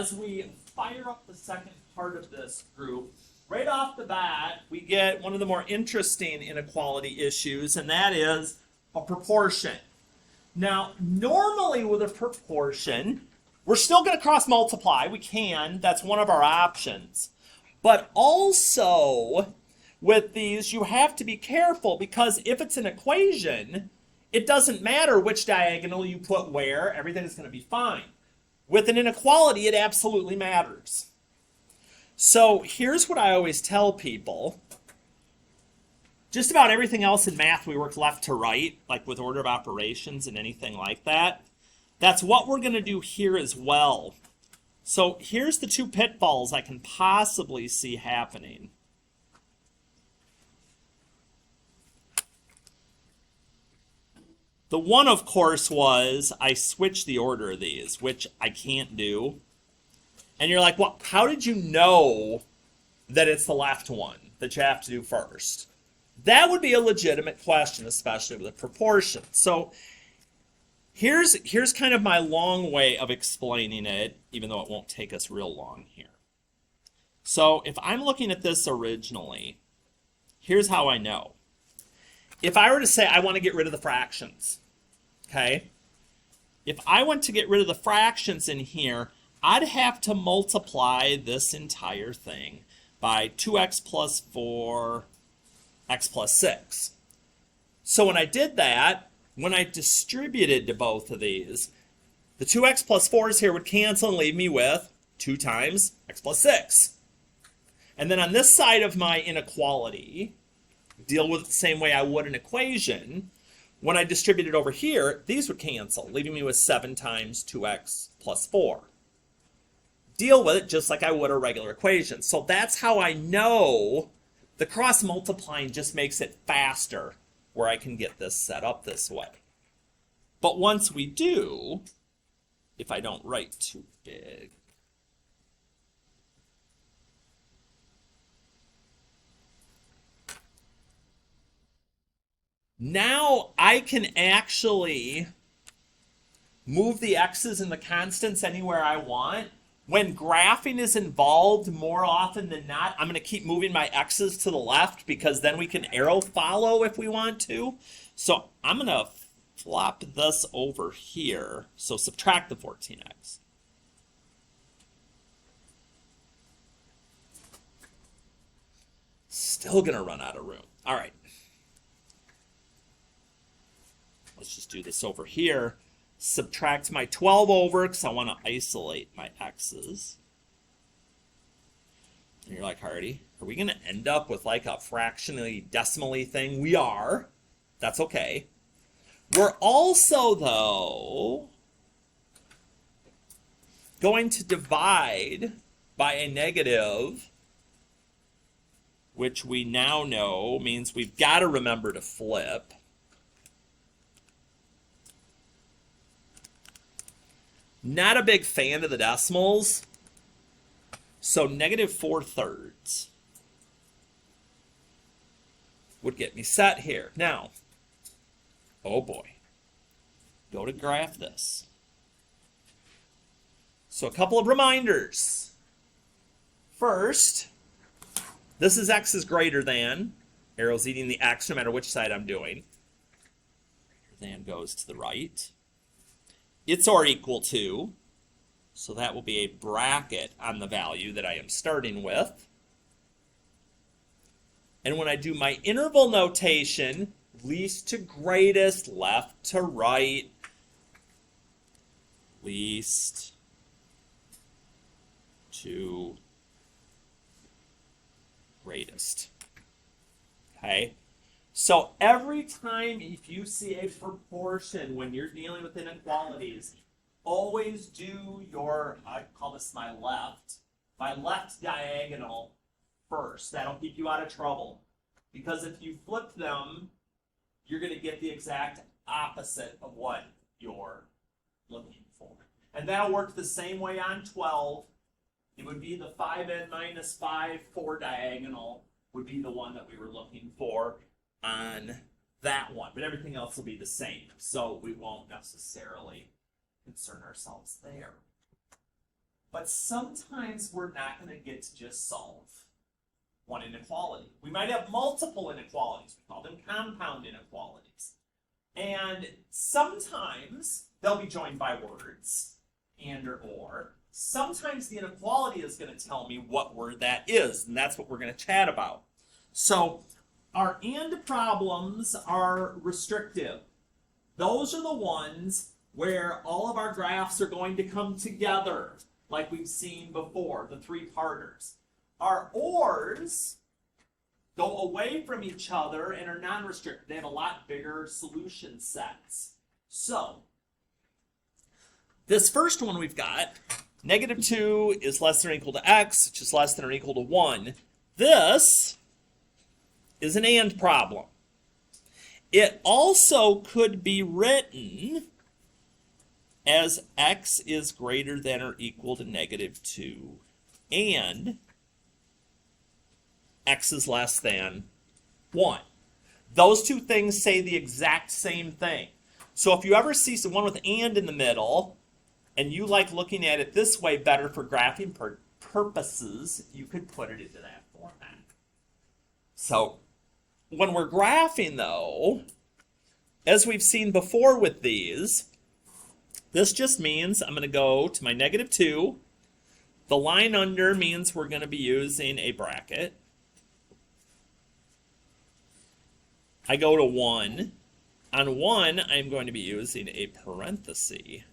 as we fire up the second part of this group, right off the bat, we get one of the more interesting inequality issues, and that is a proportion. Now, normally with a proportion, we're still going to cross multiply. We can. That's one of our options. But also, with these, you have to be careful because if it's an equation, it doesn't matter which diagonal you put where. Everything's going to be fine. With an inequality, it absolutely matters. So here's what I always tell people. Just about everything else in math, we work left to right, like with order of operations and anything like that. That's what we're going to do here as well. So here's the two pitfalls I can possibly see happening. The one, of course, was I switched the order of these, which I can't do. And you're like, well, how did you know that it's the left one that you have to do first? That would be a legitimate question, especially with a proportion. So here's kind of my long way of explaining it, even though it won't take us real long here. So if I'm looking at this originally, here's how I know. If I were to say I want to get rid of the fractions, okay? If I want to get rid of the fractions in here, I'd have to multiply this entire thing by 2x plus 4, x plus 6. So when I did that, when I distributed to both of these, the 2x plus 4s here would cancel and leave me with 2 times x plus 6. And then on this side of my inequality, deal with it the same way I would an equation. When I distribute it over here, these would cancel, leaving me with 7 times 2x plus 4. Deal with it just like I would a regular equation. So that's how I know the cross multiplying just makes it faster where I can get this set up this way. But once we do, if I don't write too big, now I can actually move the x's and the constants anywhere I want. When graphing is involved, more often than not, I'm going to keep moving my x's to the left because then we can arrow follow if we want to. So I'm going to flop this over here. So subtract the 14x. Still going to run out of room. All right. Let's just do this over here. Subtract my 12 over because I want to isolate my x's. And you're like, Hardy, are we going to end up with like a fractionally decimally thing? We are. That's okay. We're also, though, going to divide by a negative, which we now know means we've got to remember to flip. Not a big fan of the decimals, so negative 4/3 would get me set here. Now, oh boy, go to graph this. So a couple of reminders. First, this is x is greater than, arrow's eating the x no matter which side I'm doing. Greater than goes to the right. It's or equal to, so that will be a bracket on the value that I am starting with. And when I do my interval notation, least to greatest, left to right, least to greatest. Okay? So every time if you see a proportion when you're dealing with inequalities, always do your, I call this my left diagonal first. That'll keep you out of trouble. Because if you flip them, you're going to get the exact opposite of what you're looking for. And that'll work the same way on 12. It would be the 5n minus 5, 4 diagonal would be the one that we were looking for on that one, but everything else will be the same, so we won't necessarily concern ourselves there. But sometimes we're not going to get to just solve one inequality. We might have multiple inequalities. We call them compound inequalities. And sometimes they'll be joined by words, and or. Sometimes the inequality is going to tell me what word that is, and that's what we're going to chat about. So our and problems are restrictive. Those are the ones where all of our graphs are going to come together, like we've seen before, the three-parters. Our ors go away from each other and are non-restricted. They have a lot bigger solution sets. So, this first one we've got, -2 is less than or equal to x, which is less than or equal to 1. This is an and problem. It also could be written as x is greater than or equal to -2 and x is less than 1. Those two things say the exact same thing. So if you ever see one with and in the middle, and you like looking at it this way better for graphing purposes, you could put it into that format. So when we're graphing, though, as we've seen before with these, this just means I'm going to go to my -2. The line under means we're going to be using a bracket. I go to 1. On 1, I'm going to be using a parenthesis.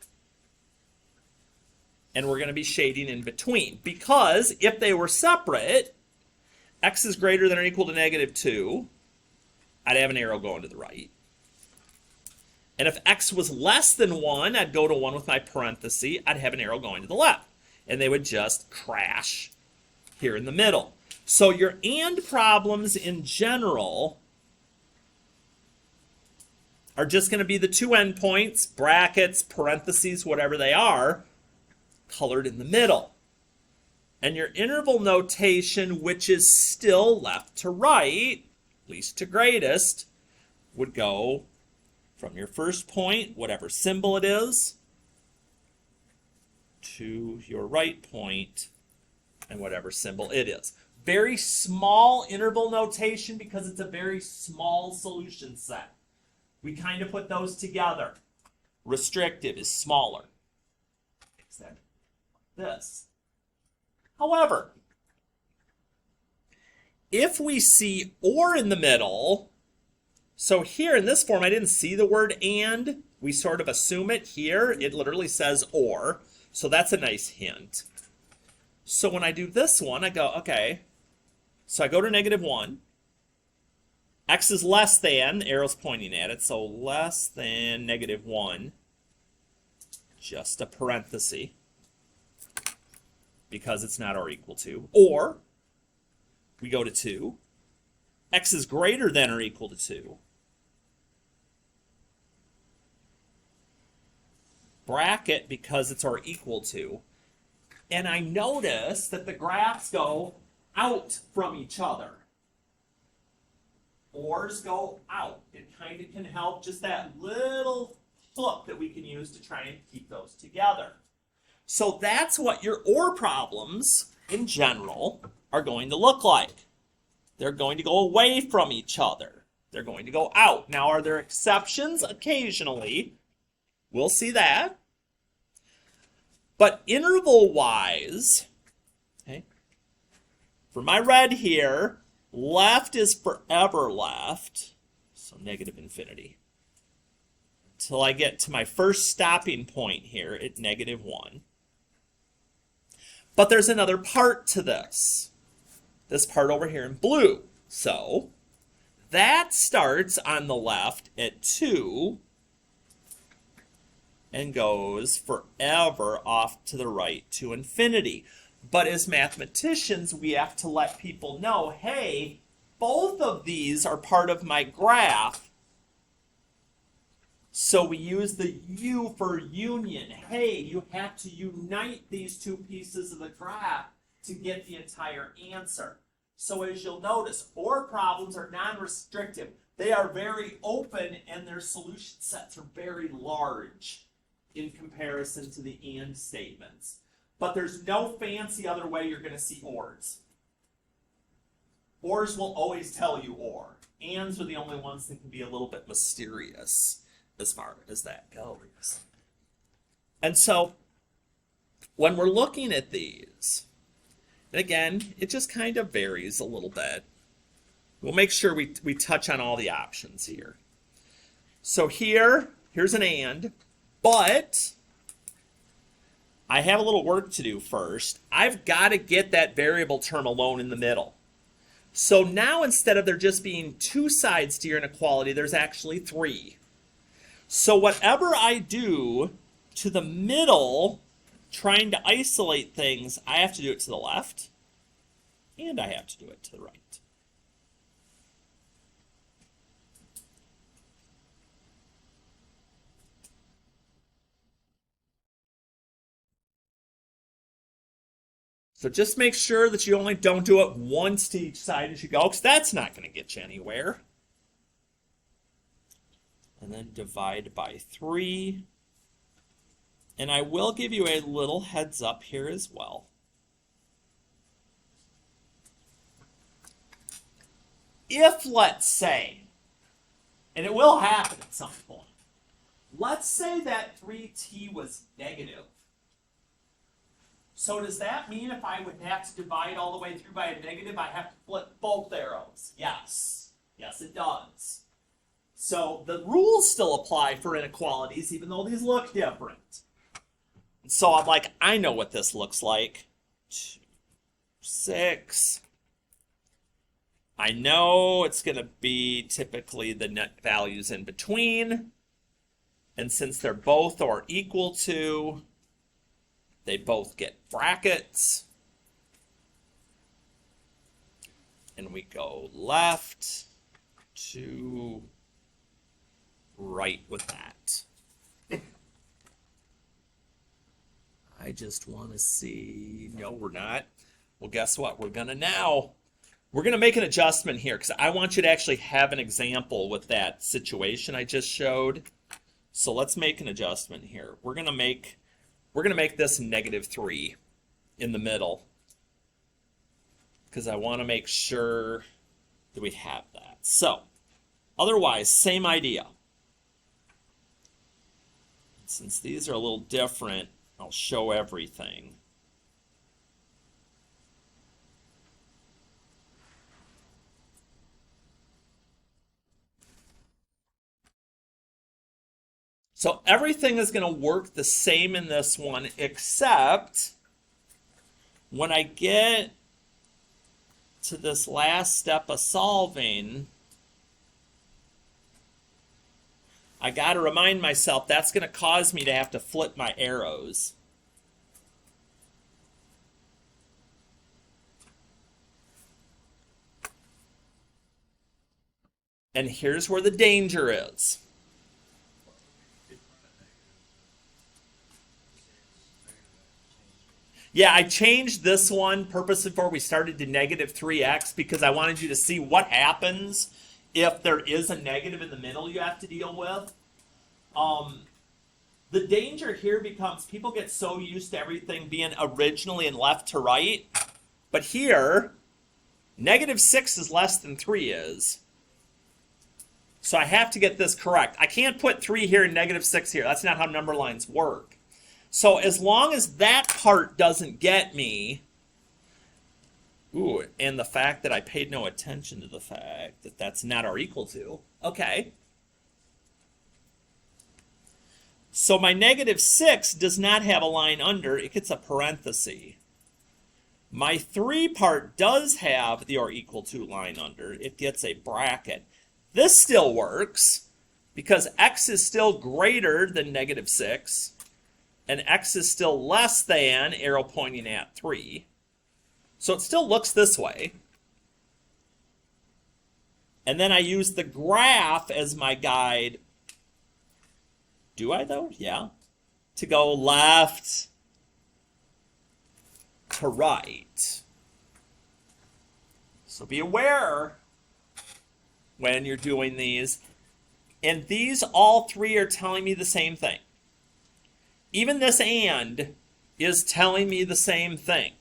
And we're going to be shading in between. Because if they were separate, x is greater than or equal to -2, I'd have an arrow going to the right. And if x was less than 1, I'd go to 1 with my parenthesis. I'd have an arrow going to the left. And they would just crash here in the middle. So your and problems in general are just going to be the two endpoints, brackets, parentheses, whatever they are, colored in the middle. And your interval notation, which is still left to right, least to greatest, would go from your first point, whatever symbol it is, to your right point, and whatever symbol it is. Very small interval notation because it's a very small solution set. We kind of put those together. Restrictive is smaller. Except this. However, if we see or in the middle, so here in this form I didn't see the word and, we sort of assume it. Here it literally says or, so that's a nice hint. So when I do this one, I go, okay, so I go to -1. X is less than, the arrow's pointing at it, so less than -1, just a parenthesis, because it's not or equal to. Or, we go to 2. X is greater than or equal to 2. Bracket, because it's or equal to. And I notice that the graphs go out from each other. Ors go out. It kind of can help, just that little hook that we can use to try and keep those together. So that's what your or problems in general are going to look like. They're going to go away from each other. They're going to go out. Now, are there exceptions? Occasionally. We'll see that. But interval-wise, okay, for my red here, left is forever left, so -infinity, until I get to my first stopping point here at -1. But there's another part to this part over here in blue. So that starts on the left at 2 and goes forever off to the right to infinity. But as mathematicians, we have to let people know, hey, both of these are part of my graph. So we use the U for union. Hey, you have to unite these two pieces of the graph to get the entire answer. So as you'll notice, or problems are non-restrictive. They are very open and their solution sets are very large in comparison to the and statements. but there's no fancy other way you're going to see ors. Ors will always tell you or. Ands are the only ones that can be a little bit mysterious as far as that goes. And so when we're looking at these, and again, it just kind of varies a little bit. We'll make sure we touch on all the options here. So here's an and, but I have a little work to do first. I've got to get that variable term alone in the middle. So now instead of there just being two sides to your inequality, there's actually three. So whatever I do to the middle, trying to isolate things, I have to do it to the left, and I have to do it to the right. So just make sure that you only don't do it once to each side as you go, because that's not going to get you anywhere. And then divide by 3. And I will give you a little heads up here as well. If, let's say, and it will happen at some point, let's say that 3t was negative. So does that mean if I would have to divide all the way through by a negative, I have to flip both arrows? Yes. Yes, it does. So the rules still apply for inequalities, even though these look different. So I'm like, I know what this looks like. 2, 6. I know it's going to be typically the net values in between. And since they're both or equal to, they both get brackets. And we go left to right with that. I just want to see, no, we're not. Well, guess what? We're going to make an adjustment here because I want you to actually have an example with that situation I just showed. So let's make an adjustment here. We're going to make this -3 in the middle because I want to make sure that we have that. So otherwise, same idea. Since these are a little different, I'll show everything. So everything is going to work the same in this one, except when I get to this last step of solving, I got to remind myself that's going to cause me to have to flip my arrows. And here's where the danger is. Yeah, I changed this one purposely before we started to -3x because I wanted you to see what happens if there is a negative in the middle you have to deal with. The danger here becomes people get so used to everything being originally in left to right, but here, -6 is less than 3 is. So I have to get this correct. I can't put 3 here and -6 here. That's not how number lines work. So as long as that part doesn't get me, and the fact that I paid no attention to the fact that that's not or equal to, okay. So my -6 does not have a line under, it gets a parenthesis. My 3 part does have the or equal to line under, it gets a bracket. This still works because x is still greater than -6. And x is still less than, arrow pointing at 3. So it still looks this way. And then I use the graph as my guide. Do I though? Yeah. To go left to right. So be aware when you're doing these. And these all 3 are telling me the same thing. Even this and is telling me the same thing.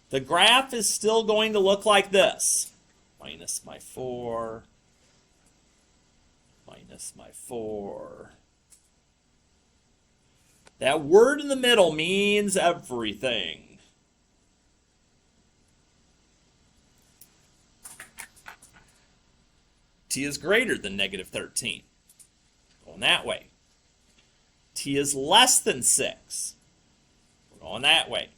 The graph is still going to look like this. Minus my 4, minus my 4. That word in the middle means everything. T is greater than negative 13. Going that way. T is less than 6. We're going that way.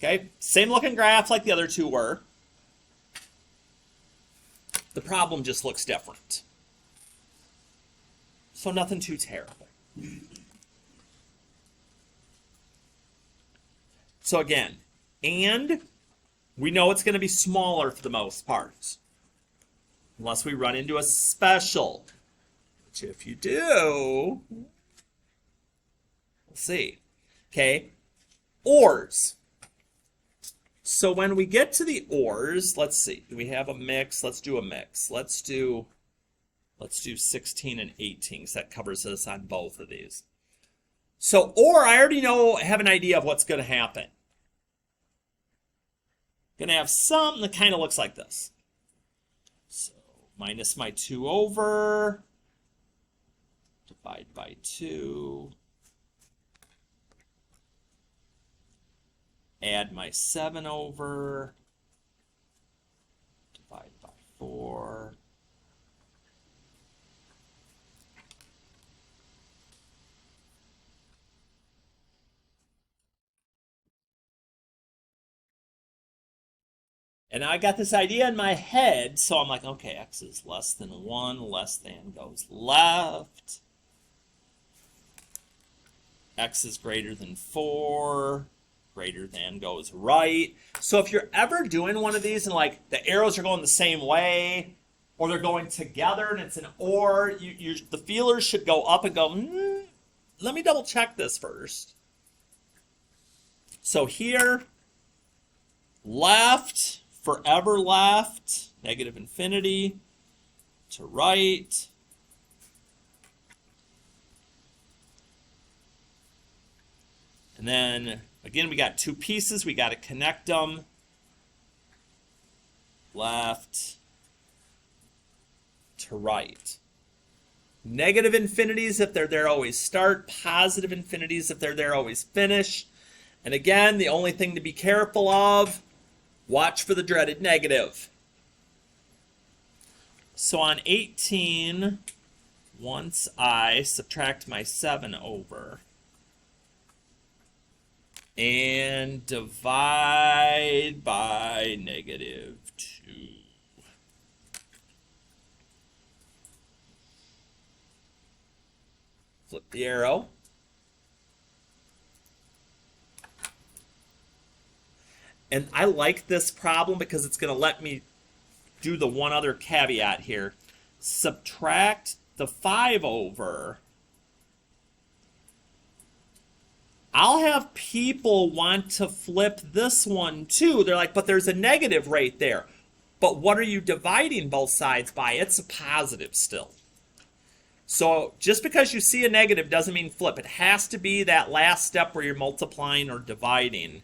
Okay, same looking graph like the other two were. The problem just looks different. So nothing too terrible. So again, and we know it's going to be smaller for the most part. Unless we run into a special. Which if you do, we'll see. Okay, ORs. So when we get to the ORs, let's see. Do we have a mix? Let's do a mix. Let's do 16 and 18, because that covers us on both of these. So OR, I already have an idea of what's going to happen. Going to have something that kind of looks like this. So minus my 2 over, divide by 2. Add my 7 over, divide by 4. And I got this idea in my head, so I'm like, okay, x is less than 1, less than goes left. X is greater than 4. Greater than goes right. So if you're ever doing one of these and like the arrows are going the same way or they're going together and it's an or, the feelers should go up and go, let me double check this first. So here, left, forever left, negative infinity, to right. And then again, we got two pieces. We got to connect them. Left to right. Negative infinities, if they're there, always start. Positive infinities, if they're there, always finish. And again, the only thing to be careful of, watch for the dreaded negative. So on 18, once I subtract my 7 over, and divide by negative 2. Flip the arrow. And I like this problem because it's going to let me do the one other caveat here. Subtract the 5 over. I'll have people want to flip this one too. They're like, but there's a negative right there. But what are you dividing both sides by? It's a positive still. So just because you see a negative doesn't mean flip. It has to be that last step where you're multiplying or dividing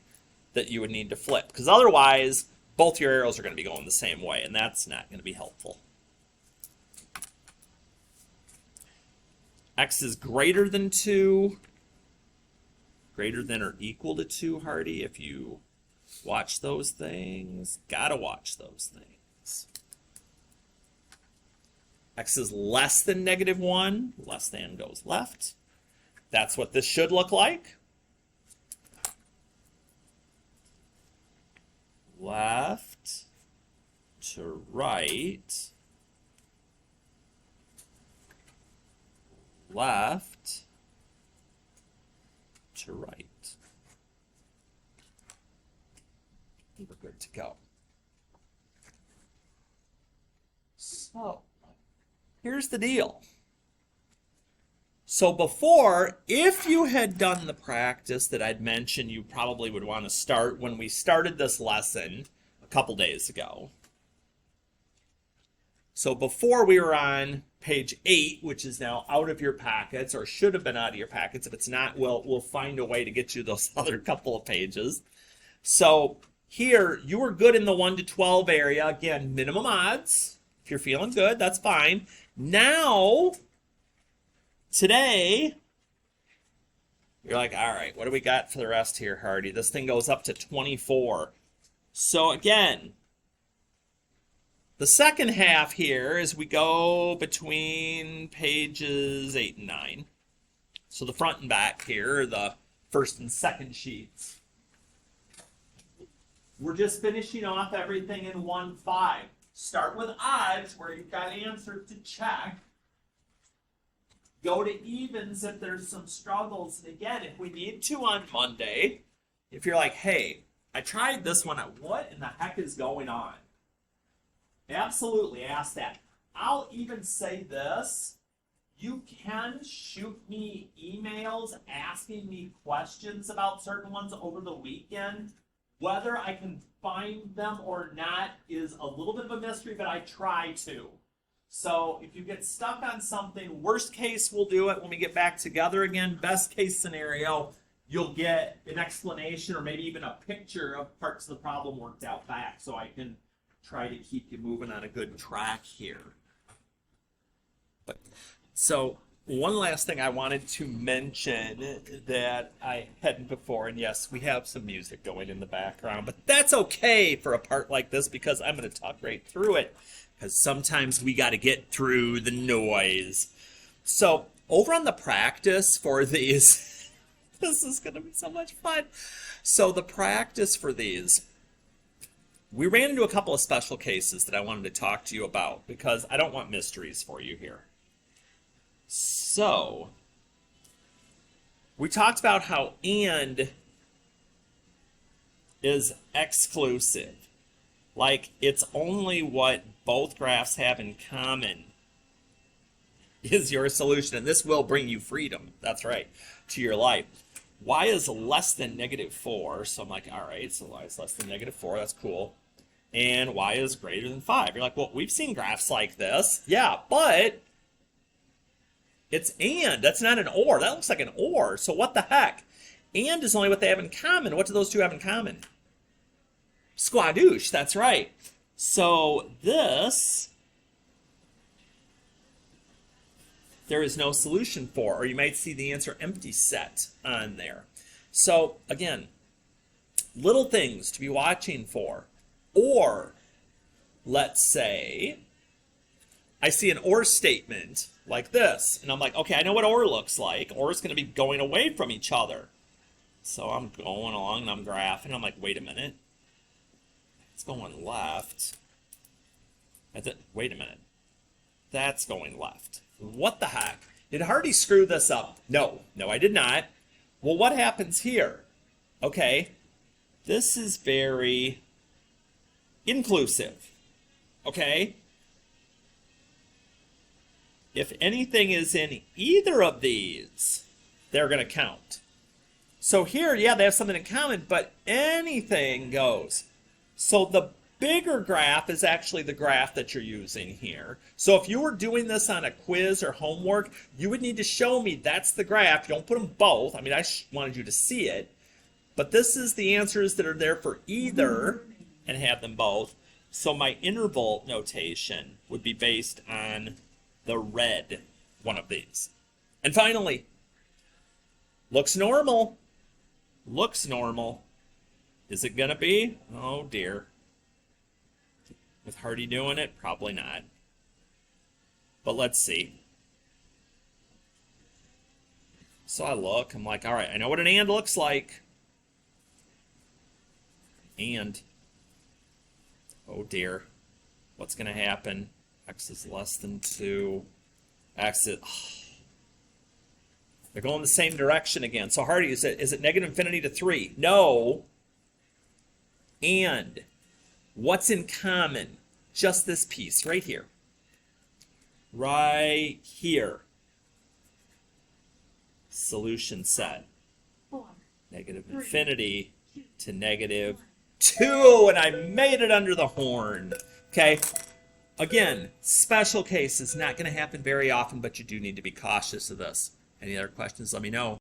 that you would need to flip. Because otherwise, both your arrows are going to be going the same way, and that's not going to be helpful. X is greater than 2. Greater than or equal to 2, Hardy. If you watch those things, gotta watch those things. X is less than negative 1. Less than goes left. That's what this should look like. Left to right. Left to right. We're good to go. So, here's the deal. So before, if you had done the practice that I'd mentioned you probably would want to start when we started this lesson a couple days ago. So before we were on page 8, which is now out of your packets, or should have been out of your packets. If it's not, we'll find a way to get you those other couple of pages. So here, you were good in the 1 to 12 area. Again, minimum odds. If you're feeling good, that's fine. Now, today, you're like, all right, what do we got for the rest here, Hardy? This thing goes up to 24. So again, the second half here is we go between pages 8 and 9. So the front and back here are the first and second sheets. We're just finishing off everything in 1-5. Start with odds where you've got answers to check. Go to evens if there's some struggles. And again, if we need to on Monday, if you're like, hey, I tried this one, what in the heck is going on? Absolutely ask that. I'll even say this. You can shoot me emails asking me questions about certain ones over the weekend. Whether I can find them or not is a little bit of a mystery, but I try to. So if you get stuck on something, worst case, we'll do it when we get back together again. Best case scenario, you'll get an explanation or maybe even a picture of parts of the problem worked out back, so I can try to keep you moving on a good track here. So one last thing I wanted to mention that I hadn't before, and yes, we have some music going in the background, but that's okay for a part like this because I'm going to talk right through it, because sometimes we got to get through the noise. So over on the practice for these, this is going to be so much fun. So the practice for these, we ran into a couple of special cases that I wanted to talk to you about because I don't want mysteries for you here. So, we talked about how and is exclusive. Like, it's only what both graphs have in common is your solution. And this will bring you freedom, that's right, to your life. Y is less than -4. So I'm like, all right, so Y is less than -4. That's cool. And Y is greater than 5. You're like, well, we've seen graphs like this. Yeah, but it's and. That's not an or. That looks like an or. So what the heck? And is only what they have in common. What do those two have in common? Squadouche. That's right. So this, there is no solution for, or you might see the answer empty set on there. So again, little things to be watching for. Or, let's say, I see an or statement like this, and I'm like, okay, I know what or looks like. Or is going to be going away from each other. So I'm going along and I'm graphing. I'm like, wait a minute. It's going left. Wait a minute. That's going left. What the heck? Did Hardy screw this up? No, I did not. Well, what happens here? Okay, this is very inclusive. Okay? If anything is in either of these, they're going to count. So here, yeah, they have something in common, but anything goes. So the bigger graph is actually the graph that you're using here. So if you were doing this on a quiz or homework, you would need to show me that's the graph. You don't put them both. I mean, I wanted you to see it. But this is the answers that are there for either and have them both. So my interval notation would be based on the red one of these. And finally, looks normal. Looks normal. Is it going to be? Oh dear. With Hardy doing it? Probably not. But let's see. So I look, I'm like, all right, I know what an and looks like. And, oh dear, what's going to happen? X is less than 2. X is, they're going the same direction again. So Hardy, is it negative infinity to 3? No. And what's in common? Just this piece right here. Right here. Solution set. Negative infinity to negative 2. And I made it under the horn. Okay. Again, special cases, not going to happen very often, but you do need to be cautious of this. Any other questions, let me know.